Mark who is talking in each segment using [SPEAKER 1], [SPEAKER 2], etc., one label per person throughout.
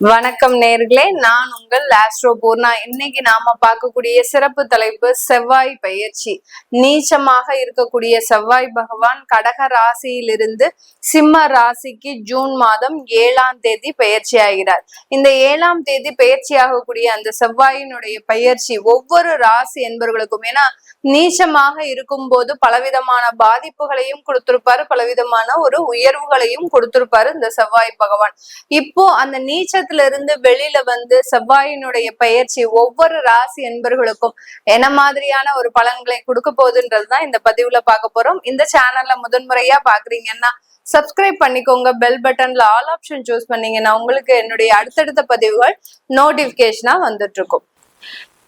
[SPEAKER 1] வணக்கம் நேர்களே, நான் உங்கள் ஆஸ்ட்ரோ பூர்ணா. இன்னைக்கு நாம பார்க்கக்கூடிய சிறப்பு தலைப்பு செவ்வாய் பயிற்சி. நீச்சமாக இருக்கக்கூடிய செவ்வாய் பகவான் கடக ராசியிலிருந்து சிம்ம ராசிக்கு ஜூன் மாதம் 7ஆம் தேதி பயிற்சி ஆகிறார். இந்த 7ஆம் தேதி பயிற்சி ஆகக்கூடிய அந்த செவ்வாயினுடைய பயிற்சி ஒவ்வொரு ராசி என்பவர்களுக்கும், ஏன்னா நீச்சமாக இருக்கும் போது பலவிதமான பாதிப்புகளையும் கொடுத்திருப்பாரு, பலவிதமான ஒரு உயர்வுகளையும் கொடுத்திருப்பாரு இந்த செவ்வாய் பகவான். இப்போ அந்த நீச்ச இருந்து வெளியில வந்து செவ்வாயினுடைய பயிற்சி ஒவ்வொரு ராசி என்பர்களுக்கும் என்ன மாதிரியான ஒரு பலன்களை கொடுக்க போகுதுன்றதுதான் இந்த பதிவுல பார்க்க போறோம். இந்த சேனல்ல முதன்முறையா பாக்குறீங்கன்னா சப்ஸ்கிரைப் பண்ணிக்கோங்க. பெல் பட்டன்ல ஆல் ஆப்ஷன் சூஸ் பண்ணீங்கன்னா உங்களுக்கு என்னுடைய அடுத்தடுத்த பதிவுகள் நோட்டிபிகேஷனா வந்துட்டு இருக்கும்.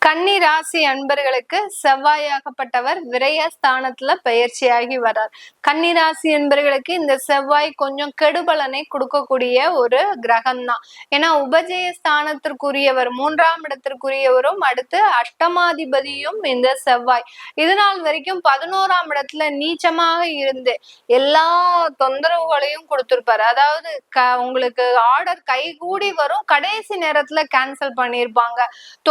[SPEAKER 1] கன்னி ராசி அன்பர்களுக்கு செவ்வாயாகப்பட்டவர் விரயஸ்தானத்துல பயிற்சியாகி வர்றார். கன்னி ராசி அன்பர்களுக்கு இந்த செவ்வாய் கொஞ்சம் கெடுபலனை கொடுக்கக்கூடிய ஒரு கிரகம் தான். ஏன்னா உபஜயஸ்தானத்திற்குரியவர், 3ஆம் இடத்திற்குரியவரும் அடுத்து அஷ்டமாதிபதியும் இந்த செவ்வாய். இதனால் வரைக்கும் 11ஆம் இடத்துல நீச்சமாக இருந்து எல்லா தொந்தரவுகளையும் கொடுத்திருப்பாரு. அதாவது உங்களுக்கு ஆர்டர் கைகூடி வரும், கடைசி நேரத்துல கேன்சல் பண்ணியிருப்பாங்க.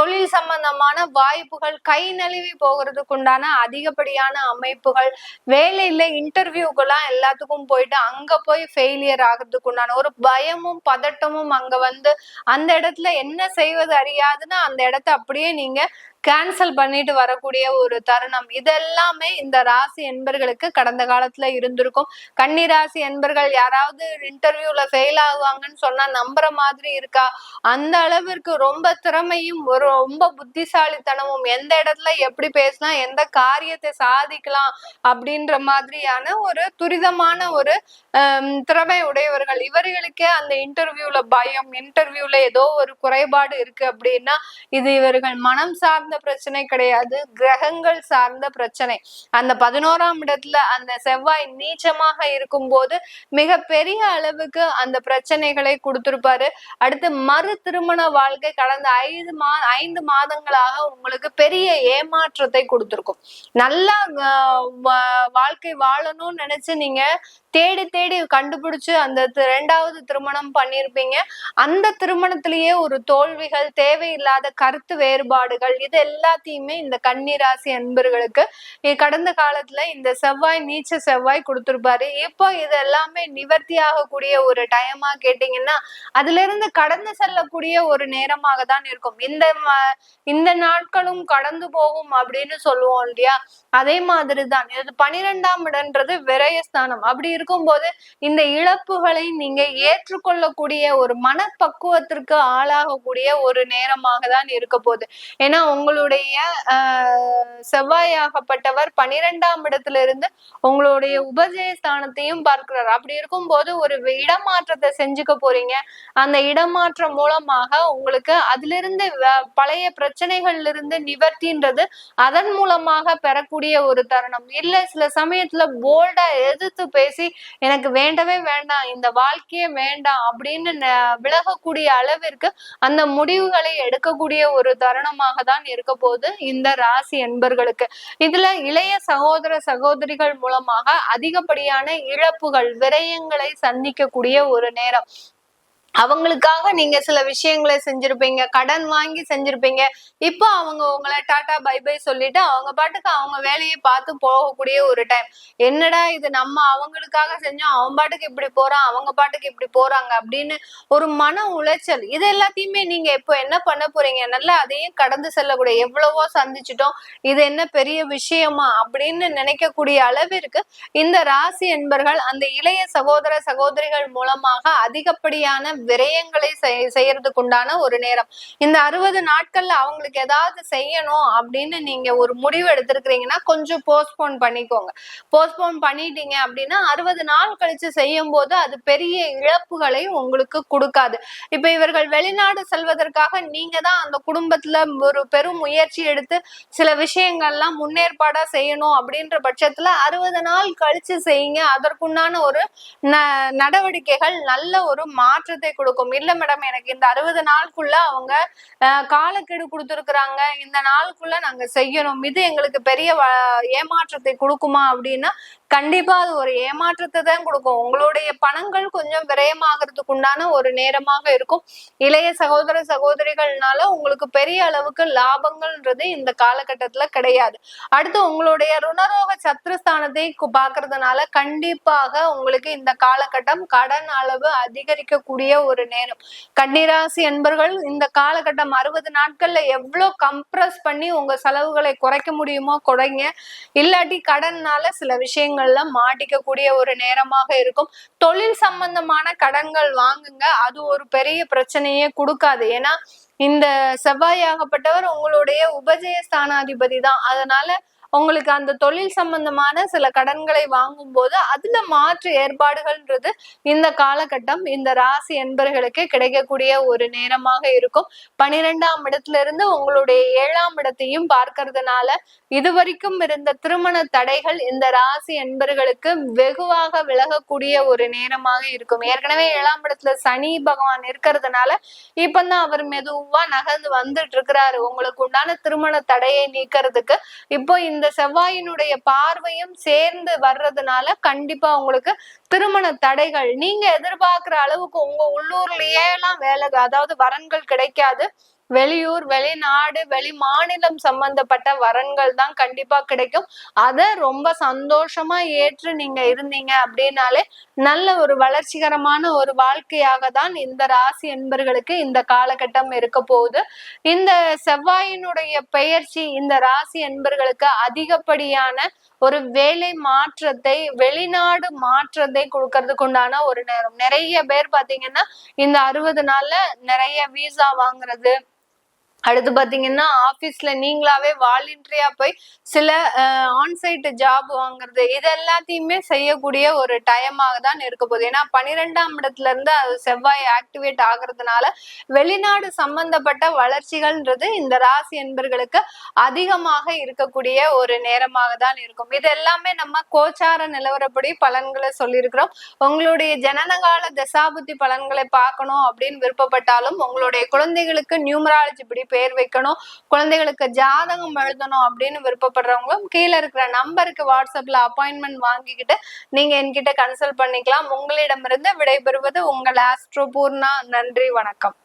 [SPEAKER 1] தொழில் சம்பந்தமான வாய்ப்புகள் கை நழுவி போகிறதுக்கு உண்டான அதிகப்படியான அமைப்புகள், வேலையில இன்டர்வியூக்கெல்லாம் எல்லாத்துக்கும் போயிட்டு அங்க போய் ஃபெயிலியர் ஆகிறதுக்கு உண்டான ஒரு பயமும் பதட்டமும் அங்க வந்து அந்த இடத்துல என்ன செய்வது அறியாதுன்னு அந்த இடத்த அப்படியே நீங்க கேன்சல் பண்ணிட்டு வரக்கூடிய ஒரு தருணம். இதெல்லாமே இந்த ராசி என்பர்களுக்கு கடந்த காலத்துல இருந்திருக்கும். கன்னி ராசி என்பர்கள் யாராவது இன்டர்வியூல ஃபெயில் ஆகுவாங்கன்னு சொன்னா நம்புற மாதிரி இருக்கா? அந்த அளவிற்கு ரொம்ப திறமையும் ஒரு ரொம்ப புத்திசாலித்தனமும், எந்த இடத்துல எப்படி பேசலாம், எந்த காரியத்தை சாதிக்கலாம் அப்படின்ற மாதிரியான ஒரு துரிதமான ஒரு திறமை உடையவர்கள். இவர்களுக்கே அந்த இன்டர்வியூல பயம், இன்டர்வியூல ஏதோ ஒரு குறைபாடு இருக்கு அப்படின்னா இது இவர்கள் மனம் சார்ந்த பிரச்சனை கிடையாது, கிரகங்கள் சார்ந்த பிரச்சனை. அந்த 11ஆம் இடத்துல அந்த செவ்வாய் நீச்சமாக இருக்கும் போது மிக பெரிய அளவுக்கு அந்த பிரச்சனைகளை கொடுத்திருப்பாரு. அடுத்து மறு திருமண வாழ்க்கை கடந்த 5 மாதங்களாக உங்களுக்கு பெரிய ஏமாற்றத்தை கொடுத்திருக்கும். நல்லா வாழ்க்கை வாழணும்னு நினைச்சு நீங்க தேடி தேடி கண்டுபிடிச்சு அந்த 2வது திருமணம் பண்ணிருப்பீங்க. அந்த திருமணத்திலேயே ஒரு தோல்விகள், தேவையில்லாத கருத்து வேறுபாடுகள், இது எல்லாத்தையுமே இந்த கன்னி ராசி அன்பர்களுக்கு கடந்த காலத்துல இந்த செவ்வாய், நீச்ச செவ்வாய் கொடுத்திருப்பாரு. இப்போ இது எல்லாமே நிவர்த்தி ஆகக்கூடிய ஒரு டைமா கேட்டீங்கன்னா அதுல இருந்து கடந்து செல்லக்கூடிய ஒரு நேரமாக தான் இருக்கும். இந்த நாட்களும் கடந்து போகும் அப்படின்னு சொல்லுவோம் இல்லையா? அதே மாதிரிதான் இது 12ஆம் இடம்ன்றது விரயஸ்தானம். அப்படி இருக்கும்போது இந்த இழப்புகளை நீங்க ஏற்றுக்கொள்ளக்கூடிய ஒரு மனப்பக்குவத்திற்கு ஆளாகக்கூடிய ஒரு நேரமாக தான் இருக்க போகுது. ஏன்னா உங்களுடைய செவ்வாயாகப்பட்டவர் 12ஆம் இடத்துல இருந்து உங்களுடைய உபஜயஸ்தானத்தையும் பார்க்கிறார். அப்படி இருக்கும்போது ஒரு இடமாற்றத்தை செஞ்சுக்க போறீங்க. அந்த இடமாற்றம் மூலமாக உங்களுக்கு அதுல இருந்து பழைய பிரச்சனைகள்ல இருந்து நிவர்த்தின்றது அதன் மூலமாக பெறக்கூடிய ஒரு தருணம். இல்ல சில சமயத்துல போல்டா எதிர்த்து பேசி எனக்கு வேண்டவே வேண்டாம், இந்த வாழ்க்கையே வேண்டாம் அப்படின்னு விலகக்கூடிய அளவிற்கு அந்த முடிவுகளை எடுக்கக்கூடிய ஒரு தருணமாக தான் இருக்க போது இந்த ராசி என்பர்களுக்கு. இதுல இளைய சகோதர சகோதரிகள் மூலமாக அதிகப்படியான இழப்புகள், விரயங்களை சந்திக்கக்கூடிய ஒரு நேரம். அவங்களுக்காக நீங்க சில விஷயங்களை செஞ்சிருப்பீங்க, கடன் வாங்கி செஞ்சிருப்பீங்க. இப்போ அவங்க உங்களை டாட்டா பை பை சொல்லிட்டு அவங்க பாட்டுக்கு அவங்க வேலையை பார்த்து போகக்கூடிய ஒரு டைம். என்னடா இது, நம்ம அவங்களுக்காக செஞ்சோம், அவன் பாட்டுக்கு இப்படி போறான், அவங்க பாட்டுக்கு இப்படி போறாங்க அப்படின்னு ஒரு மன உளைச்சல். இது எல்லாத்தையுமே நீங்க இப்போ என்ன பண்ண போறீங்க? நல்லா அதையும் கடந்து செல்லக்கூடிய, எவ்வளவோ சந்திச்சிட்டோம், இது என்ன பெரிய விஷயமா அப்படின்னு நினைக்கக்கூடிய அளவிற்கு இந்த ராசி என்பர்கள் அந்த இளைய சகோதர சகோதரிகள் மூலமாக அதிகப்படியான விரயங்களை செய்யறதுக்கு உண்டான ஒரு நேரம். இந்த 60 நாட்கள்ல அவங்களுக்கு ஏதாவது செய்யணும் அப்படின்னு நீங்க ஒரு முடிவு எடுத்திருக்கிறீங்கன்னா கொஞ்சம் போஸ்ட்போன் பண்ணிக்கோங்க. போஸ்ட்போன் பண்ணிட்டீங்க அப்படின்னா 60 நாள் கழிச்சு செய்யும் போது அது பெரிய இழப்புகளை உங்களுக்கு கொடுக்காது. இப்ப இவர்கள் வெளிநாடு செல்வதற்காக நீங்க தான் அந்த குடும்பத்துல ஒரு பெரும் முயற்சி எடுத்து சில விஷயங்கள்லாம் முன்னேற்பாடா செய்யணும் அப்படின்ற பட்சத்துல 60 நாள் கழிச்சு செய்யுங்க. அதற்குண்டான ஒரு நடவடிக்கைகள் நல்ல ஒரு மாற்றத்தை கொடுக்கும். இல்ல மேடம், எனக்கு இந்த 60 நாளுக்குள்ள அவங்க காலக்கெடு கொடுத்துருக்குறாங்க, இந்த நாளுக்குள்ள நாங்க செய்யணும், இது எங்களுக்கு பெரிய ஏமாற்றத்தை கொடுக்குமா அப்படின்னா கண்டிப்பா அது ஒரு ஏமாற்றத்தை தான் கொடுக்கும். உங்களுடைய பணங்கள் கொஞ்சம் விரயமாகறதுக்கு உண்டான ஒரு நேரமாக இருக்கும். இளைய சகோதர சகோதரிகள்னால உங்களுக்கு பெரிய அளவுக்கு லாபங்கள்ன்றது இந்த காலகட்டத்துல கிடையாது. அடுத்து உங்களுடைய ருணரோக சத்ருஸ்தானத்தை பாக்குறதுனால கண்டிப்பாக உங்களுக்கு இந்த காலகட்டம் கடன் அளவு அதிகரிக்கக்கூடிய ஒரு நேரம். கன்னிராசி என்பர்கள் இந்த காலகட்டம் 60 நாட்கள்ல எவ்வளவு கம்ப்ரஸ் பண்ணி உங்க செலவுகளை குறைக்க முடியுமோ குறைங்க. இல்லாட்டி கடன்னால சில விஷயங்கள்ல மாட்டிக்கக்கூடிய ஒரு நேரமாக இருக்கும். தொழில் சம்பந்தமான கடன்கள் வாங்குங்க, அது ஒரு பெரிய பிரச்சனையே கொடுக்காது. ஏன்னா இந்த செவ்வாயாகப்பட்டவர் உங்களுடைய உபஜய ஸ்தானாதிபதி தான். அதனால உங்களுக்கு அந்த தொழில் சம்பந்தமான சில கடன்களை வாங்கும் போது அதுல மாற்று ஏற்பாடுகள்ன்றது இந்த காலகட்டம் இந்த ராசி என்பர்களுக்கு கிடைக்கக்கூடிய ஒரு நேரமாக இருக்கும். 12ஆம் இடத்துல இருந்து உங்களுடைய 7ஆம் இடத்தையும் பார்க்கறதுனால இதுவரைக்கும் இருந்த திருமண தடைகள் இந்த ராசி என்பர்களுக்கு வெகுவாக விலகக்கூடிய ஒரு நேரமாக இருக்கும். ஏற்கனவே 7ஆம் இடத்துல சனி பகவான் இருக்கிறதுனால இப்பதான் அவர் மெதுவா நகர்ந்து வந்துட்டு இருக்கிறாரு உங்களுக்கு உண்டான திருமண தடையை நீக்கிறதுக்கு. இப்போ இந்த செவ்வாயினுடைய பார்வையும் சேர்ந்து வர்றதுனால கண்டிப்பா உங்களுக்கு திருமண தடைகள் நீங்க எதிர்பார்க்கிற அளவுக்கு உங்க உள்ளூர்லயே எல்லாம் வேலை அதாவது வரன்கள் கிடைக்காது. வெளியூர் வெளிநாடு வெளி மாநிலம் சம்பந்தப்பட்ட வரன்கள் தான் கண்டிப்பா கிடைக்கும். அத ரொம்ப சந்தோஷமா ஏற்று நீங்க இருந்தீங்க அப்படின்னாலே நல்ல ஒரு வளர்ச்சிகரமான ஒரு வாழ்க்கையாக தான் இந்த ராசி என்பர்களுக்கு இந்த காலகட்டம் இருக்க போகுது. இந்த செவ்வாயினுடைய பெயர்ச்சி இந்த ராசி என்பர்களுக்கு அதிகப்படியான ஒரு வேலை மாற்றத்தை வெளிநாடு மாற்றத்தை கொடுக்கறதுக்கு உண்டான ஒரு நேரம். நிறைய பேர் பாத்தீங்கன்னா இந்த 60 நாள்ல நிறைய விசா வாங்குறது, அடுத்து பாத்தீங்கன்னா ஆபீஸ்ல நீங்களாவே வாலண்டரியா போய் சில ஆன்சைட் ஜாப் வாங்குறது, இது எல்லாத்தையுமே செய்யக்கூடிய ஒரு டைமாக தான் இருக்க போகுது. ஏன்னா 12ஆம் இடத்துல இருந்து அது செவ்வாய் ஆக்டிவேட் ஆகுறதுனால வெளிநாடு சம்பந்தப்பட்ட வளர்ச்சிகள்ன்றது இந்த ராசி என்பர்களுக்கு அதிகமாக இருக்கக்கூடிய ஒரு நேரமாக தான் இருக்கும். இது எல்லாமே நம்ம கோச்சார நிலவரப்படி பலன்களை சொல்லியிருக்கிறோம். உங்களுடைய ஜனனகால தசாபுத்தி பலன்களை பார்க்கணும் அப்படின்னு விருப்பப்பட்டாலும் உங்களுடைய குழந்தைகளுக்கு நியூமராலஜி படி பேர் வைக்கணும், குழந்தைகளுக்கு ஜாதகம் எழுதணும் அப்படின்னு விருப்பப்படுறவங்களும் கீழே இருக்கிற நம்பருக்கு வாட்ஸ்அப்ல அப்பாயின்மெண்ட் வாங்கிக்கிட்டு நீங்க என்கிட்ட கன்சல்ட் பண்ணிக்கலாம். உங்களிடமிருந்து விடைபெறுவது உங்கள் ஆஸ்ட்ரோ பூர்ணா. நன்றி, வணக்கம்.